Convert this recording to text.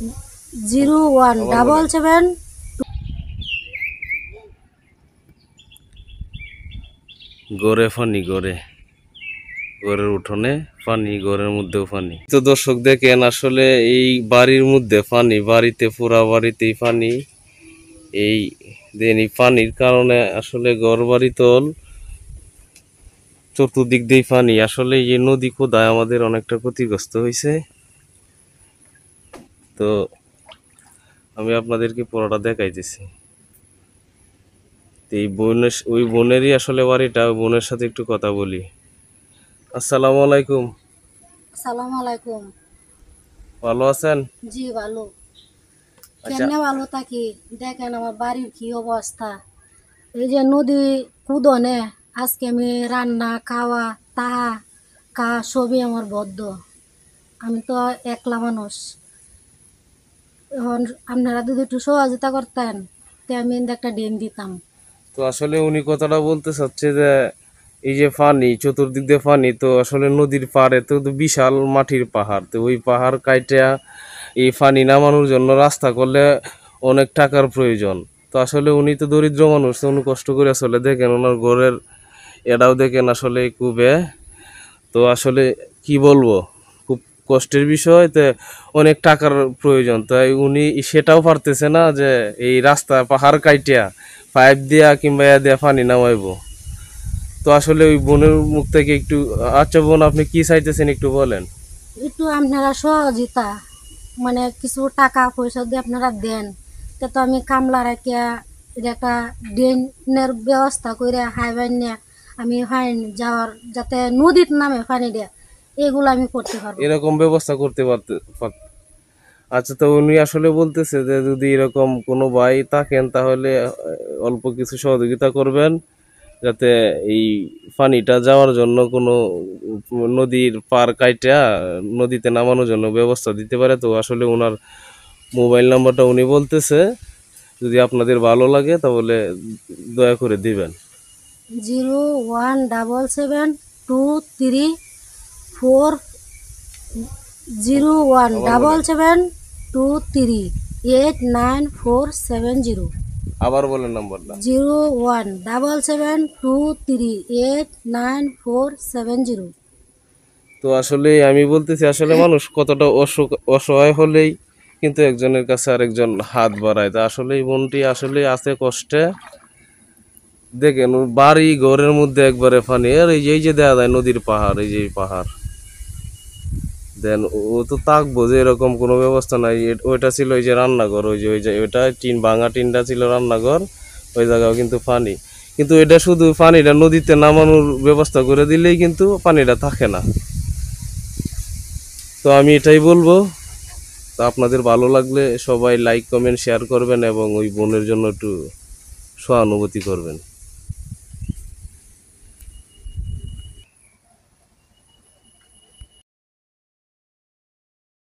0177। গড়ে ফানি, গড়ের উঠোনে পানি, গড়ের মধ্যেও পানি। তো দর্শক দেখেন, আসলে এই বাড়ির মধ্যে পানি, বাড়িতে পুরা বাড়িতেই পানি। এই দেন এই পানির কারণে আসলে ঘর বাড়ি তল চতুর্দিক দিয়ে পানি। আসলে এই নদী খোদায় আমাদের অনেকটা ক্ষতিগ্রস্ত হয়েছে। তো আমি আপনাদেরকে পুরোটা দেখাইতেছি। এই বোনের, ওই বোনেরই আসলে বাড়িটা। বোনের সাথে একটু কথা বলি। আসসালামু আলাইকুম। আসসালামু আলাইকুম। ভালো আছেন? জি ভালো। আচ্ছা, কেমনে ভালো থাকি, দেখেন আমার বাড়ির কি অবস্থা। এই যে নদী কুদনে আজকে আমি রান্না খাওয়া তাহা কা সবই আমার বদ্ধ। আমি তো একলা মানুষ। এখন আপনারা যদি একটু সহযোগিতা করতেন তে আমি একটা ডিম দিতাম। তো আসলে উনি কথাটা বলতে চাচ্ছে যে এই যে পানি, চতুর্দিক দিয়ে পানি, তো আসলে নদীর পাড়ে তো বিশাল মাটির পাহাড়। তো ওই পাহাড় কাইটা এই পানি নামানোর জন্য রাস্তা করলে অনেক টাকার প্রয়োজন। তো আসলে উনি তো দরিদ্র মানুষ, তো উনি কষ্ট করে আসলে দেখেন ওনার ঘরের এটাও দেখেন আসলে খুবই। তো আসলে কি বলবো, খুব কষ্টের বিষয়। তো অনেক টাকার প্রয়োজন, তাই উনি সেটাও পারতেছে না যে এই রাস্তা পাহাড় কাইটিয়া পাইপ দিয়া কিংবা ইয়া দিয়া পানি নামাইবো। তো আসলে ওই বোনের মুখ থেকে একটু, আচ্ছা বোন, আপনি কি চাইতেছেন একটু বলেন। একটু আপনারা সহযোগিতা মানে কিছু টাকা পয়সা দিয়ে আপনারা দেন, তো আমি কামলা রাখিয়া এটা একটা ড্রেনের ব্যবস্থা করে হাইবান নিয়ে আমি ফাইন যাওয়ার, যাতে নদীর নামে পানি দেয়, এগুলো আমি করতে পারবো। এরকম ব্যবস্থা করতে আচ্ছা, তো উনি আসলে বলতেছে যে যদি এরকম কোনো ভাই থাকেন তাহলে অল্প কিছু সহযোগিতা করবেন, যাতে এই পানিটা যাওয়ার জন্য কোনো নদীর পার কাইটা নদীতে নামানোর জন্য ব্যবস্থা দিতে পারে। তো আসলে ওনার মোবাইল নাম্বারটা উনি বলতেছে, যদি আপনাদের ভালো লাগে তাহলে দয়া করে দিবেন। 017723 017723 আবার বলেন নাম্বারটা। 017723 তো আসলে আমি বলতেছি, আসলে মানুষ কতটা অসহায় হলেই কিন্তু একজনের কাছে আরেকজন হাত বাড়ায়। তা আসলে এই বোনটি আসলে আছে কষ্টে। দেখেন ওর বাড়ি ঘরের মধ্যে একবারে পানি। আর এই যে দেখা যায় নদীর পাহাড়, এই যে এই পাহাড় দেন, ও তো তাকবো যে এরকম কোনো ব্যবস্থা নাই। ওইটা ছিল ওই যে রান্নাঘর, ওই যে ওইটা টিন, ভাঙা টিনটা ছিল রান্নাঘর। ওই জায়গাও কিন্তু পানি, কিন্তু এটা শুধু পানিটা নদীতে নামানোর ব্যবস্থা করে দিলেই কিন্তু পানিটা থাকে না। তো আমি এটাই বলবো। তো আপনাদের ভালো লাগলে সবাই লাইক কমেন্ট শেয়ার করবেন এবং ওই বোনের জন্য একটু সহানুভূতি করবেন।